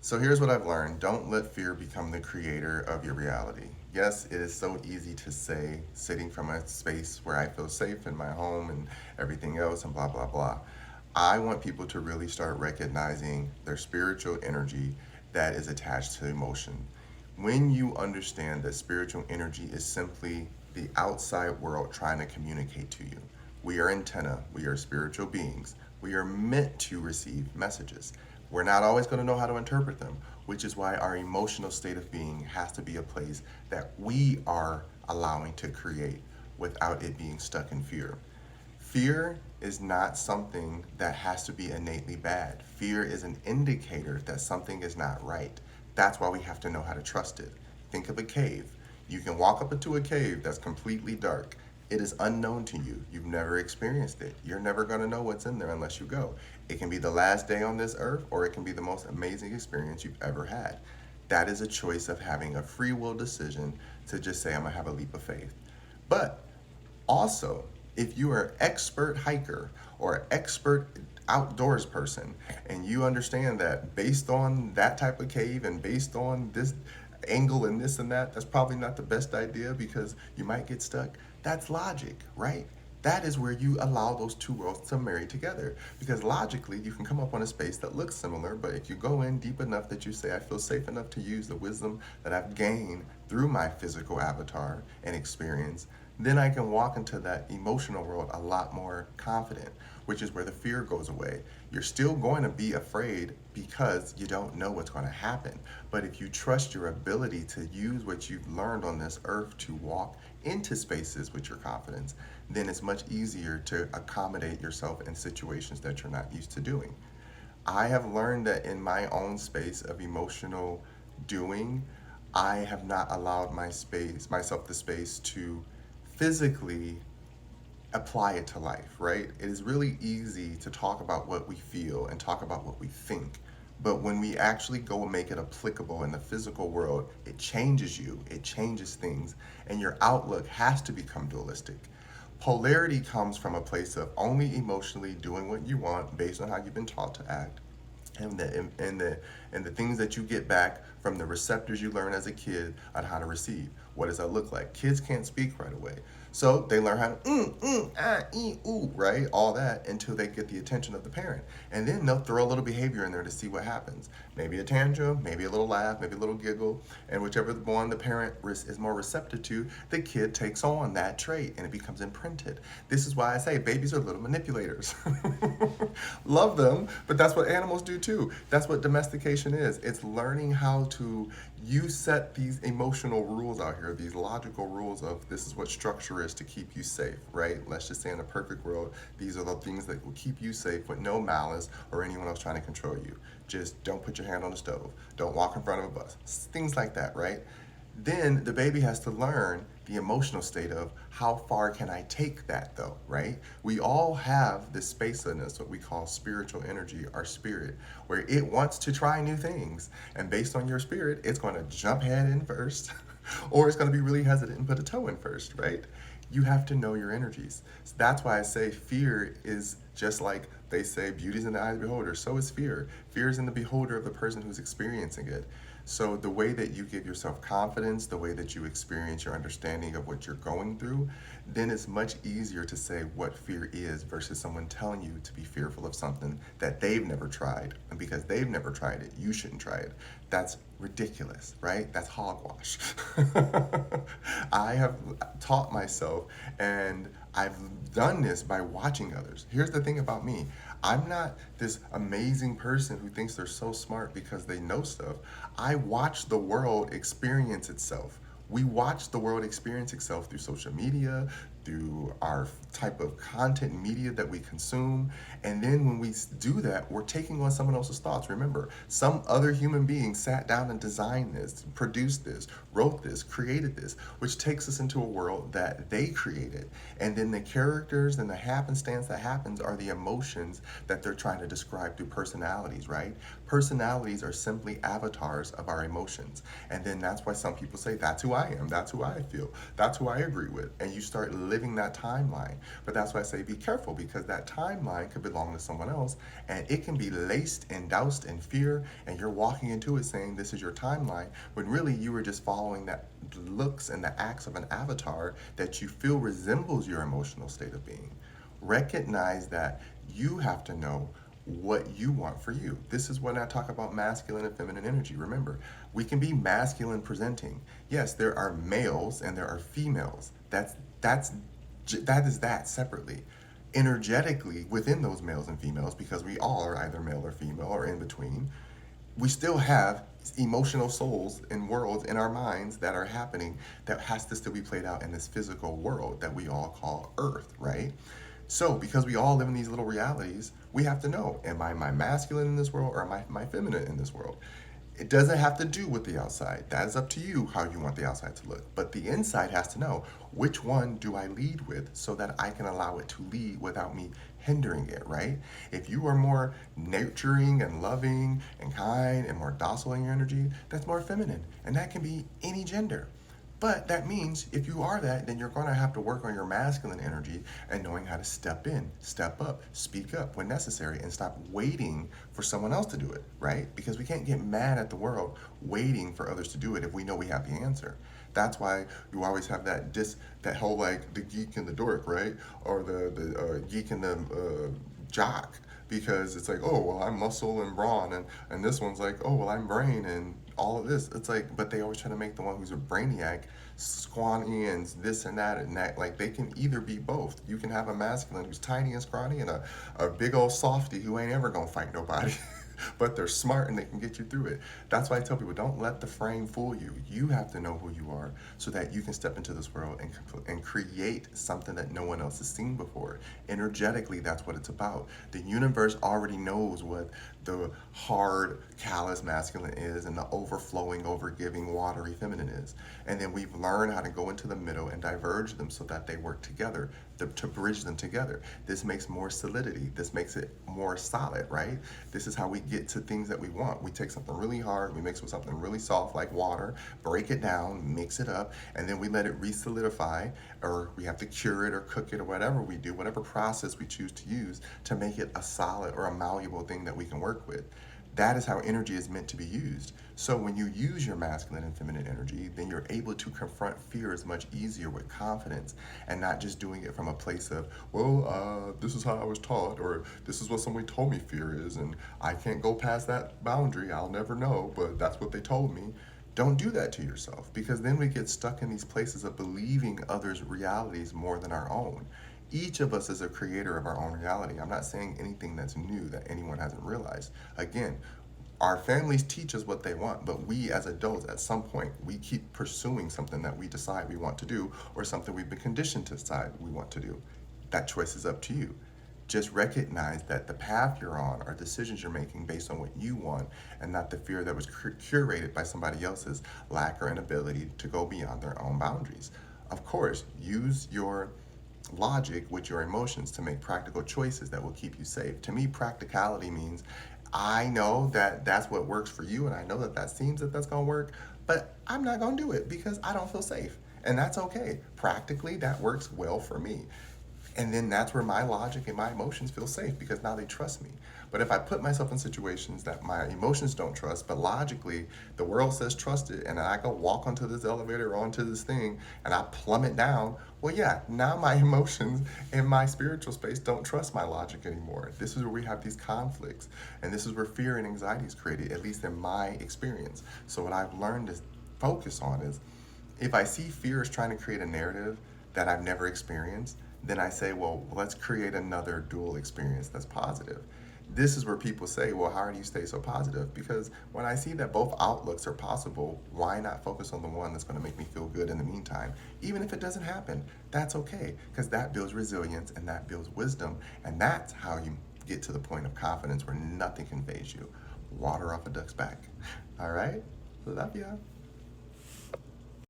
So here's what I've learned. Don't let fear become the creator of your reality. Yes, it is so easy to say, sitting from a space where I feel safe in my home and everything else and blah, blah, blah. I want people to really start recognizing their spiritual energy that is attached to emotion. When you understand that spiritual energy is simply the outside world trying to communicate to you, we are antenna, we are spiritual beings, we are meant to receive messages. We're not always going to know how to interpret them, which is why our emotional state of being has to be a place that we are allowing to create without it being stuck in fear. Fear is not something that has to be innately bad. Fear is an indicator that something is not right. That's why we have to know how to trust it. Think of a cave. You can walk up into a cave that's completely dark. It is unknown to you. You've never experienced it. You're never going to know what's in there unless you go. It can be the last day on this earth, or it can be the most amazing experience you've ever had. That is a choice of having a free will decision to just say, I'm going to have a leap of faith. But also, if you are an expert hiker or an expert outdoors person and you understand that based on that type of cave and based on this angle and this and that, that's probably not the best idea because you might get stuck. That's logic, right? That is where you allow those two worlds to marry together. Because logically, you can come up on a space that looks similar, but if you go in deep enough that you say, I feel safe enough to use the wisdom that I've gained through my physical avatar and experience, then I can walk into that emotional world a lot more confident, which is where the fear goes away. You're still going to be afraid because you don't know what's going to happen. But if you trust your ability to use what you've learned on this earth to walk into spaces with your confidence, then it's much easier to accommodate yourself in situations that you're not used to doing. I have learned that in my own space of emotional doing, I have not allowed myself the space to physically apply it to life, right? It is really easy to talk about what we feel and talk about what we think. But when we actually go and make it applicable in the physical world, it changes you, it changes things, and your outlook has to become dualistic. Polarity comes from a place of only emotionally doing what you want based on how you've been taught to act, and the things that you get back from the receptors you learn as a kid on how to receive. What does that look like? Kids can't speak right away. So they learn how to ooh, right? All that until they get the attention of the parent. And then they'll throw a little behavior in there to see what happens. Maybe a tantrum, maybe a little laugh, maybe a little giggle. And whichever one the parent is more receptive to, the kid takes on that trait and it becomes imprinted. This is why I say babies are little manipulators. Love them, but that's what animals do too. That's what domestication is. It's learning how to you set these emotional rules out here, these logical rules of this is what structure is to keep you safe, right? Let's just say in a perfect world, these are the things that will keep you safe with no malice or anyone else trying to control you. Just don't put your hand on the stove. Don't walk in front of a bus. Things like that, right? Then the baby has to learn the emotional state of how far can I take that though, right? We all have this space in us, what we call spiritual energy, our spirit, where it wants to try new things. And based on your spirit, it's going to jump head in first, or it's going to be really hesitant and put a toe in first, right? You have to know your energies. So that's why I say fear is just like they say beauty's in the eye of the beholder. So is fear. Fear is in the beholder of the person who's experiencing it. So the way that you give yourself confidence, the way that you experience your understanding of what you're going through, then it's much easier to say what fear is versus someone telling you to be fearful of something that they've never tried. And because they've never tried it, you shouldn't try it. That's ridiculous, right? That's hogwash. I have taught myself and I've done this by watching others. Here's the thing about me. I'm not this amazing person who thinks they're so smart because they know stuff. I watch the world experience itself. We watch the world experience itself through social media, through our type of content and media that we consume. And then when we do that, we're taking on someone else's thoughts. Remember, some other human being sat down and designed this, produced this, wrote this, created this, which takes us into a world that they created. And then the characters and the happenstance that happens are the emotions that they're trying to describe through personalities, right? Personalities are simply avatars of our emotions. And then that's why some people say, that's who I am, that's who I feel, that's who I agree with. And you start living living that timeline. But that's why I say be careful, because that timeline could belong to someone else, and it can be laced and doused in fear, and you're walking into it saying this is your timeline, when really you were just following that looks and the acts of an avatar that you feel resembles your emotional state of being. Recognize that you have to know what you want for you. This is when I talk about masculine and feminine energy. Remember, we can be masculine presenting. Yes, there are males and there are females. That's that is that separately. Energetically within those males and females, because we all are either male or female or in between, we still have emotional souls and worlds in our minds that are happening that has to still be played out in this physical world that we all call Earth, right? So, because we all live in these little realities, we have to know, am I my masculine in this world or am I my feminine in this world? It doesn't have to do with the outside. That is up to you how you want the outside to look. But the inside has to know, which one do I lead with so that I can allow it to lead without me hindering it, right? If you are more nurturing and loving and kind and more docile in your energy, that's more feminine. And that can be any gender. But that means if you are that, then you're going to have to work on your masculine energy and knowing how to step in, step up, speak up when necessary, and stop waiting for someone else to do it, right? Because we can't get mad at the world waiting for others to do it if we know we have the answer. That's why you always have that whole like the geek and the dork, right? Or the geek and the jock, because it's like, oh well, I'm muscle and brawn, and this one's like, oh well, I'm brain and all of this. It's like, but they always try to make the one who's a brainiac scrawny and this and that and that. Like, they can either be both. You can have a masculine who's tiny and scrawny and a big old softy who ain't ever gonna fight nobody. But they're smart and they can get you through it. That's why I tell people, don't let the frame fool you. You have to know who you are so that you can step into this world and create something that no one else has seen before. Energetically, that's what it's about. The universe already knows what the hard, callous masculine is and the overflowing, overgiving, watery feminine is. And then we've learned how to go into the middle and diverge them so that they work together, to bridge them together. This makes more solidity. This makes it more solid, right? This is how we get to things that we want. We take something really hard, we mix with something really soft like water, break it down, mix it up, and then we let it re-solidify, or we have to cure it or cook it or whatever we do, whatever process we choose to use to make it a solid or a malleable thing that we can work with. That is how energy is meant to be used. So when you use your masculine and feminine energy, then you're able to confront fears much easier with confidence and not just doing it from a place of, well, this is how I was taught, or this is what somebody told me fear is, and I can't go past that boundary. I'll never know, but that's what they told me. Don't do that to yourself, because then we get stuck in these places of believing others' realities more than our own. Each of us is a creator of our own reality. I'm not saying anything that's new that anyone hasn't realized. Again, our families teach us what they want, but we as adults, at some point, we keep pursuing something that we decide we want to do, or something we've been conditioned to decide we want to do. That choice is up to you. Just recognize that the path you're on are decisions you're making based on what you want, and not the fear that was curated by somebody else's lack or inability to go beyond their own boundaries. Of course, use your logic with your emotions to make practical choices that will keep you safe. To me, practicality means I know that that's what works for you, and I know that that seems that that's going to work, but I'm not going to do it because I don't feel safe. And that's okay. Practically, that works well for me. And then that's where my logic and my emotions feel safe, because now they trust me. But if I put myself in situations that my emotions don't trust, but logically the world says trust it, and I go walk onto this elevator or onto this thing and I plummet down, well, yeah, now my emotions and my spiritual space don't trust my logic anymore. This is where we have these conflicts, and this is where fear and anxiety is created, at least in my experience. So what I've learned to focus on is, if I see fear is trying to create a narrative that I've never experienced, then I say, well, let's create another dual experience that's positive. This is where people say, well, how do you stay so positive? Because when I see that both outlooks are possible, why not focus on the one that's going to make me feel good in the meantime? Even if it doesn't happen, that's okay, because that builds resilience and that builds wisdom. And that's how you get to the point of confidence where nothing can phase you. Water off a duck's back. All right? Love ya.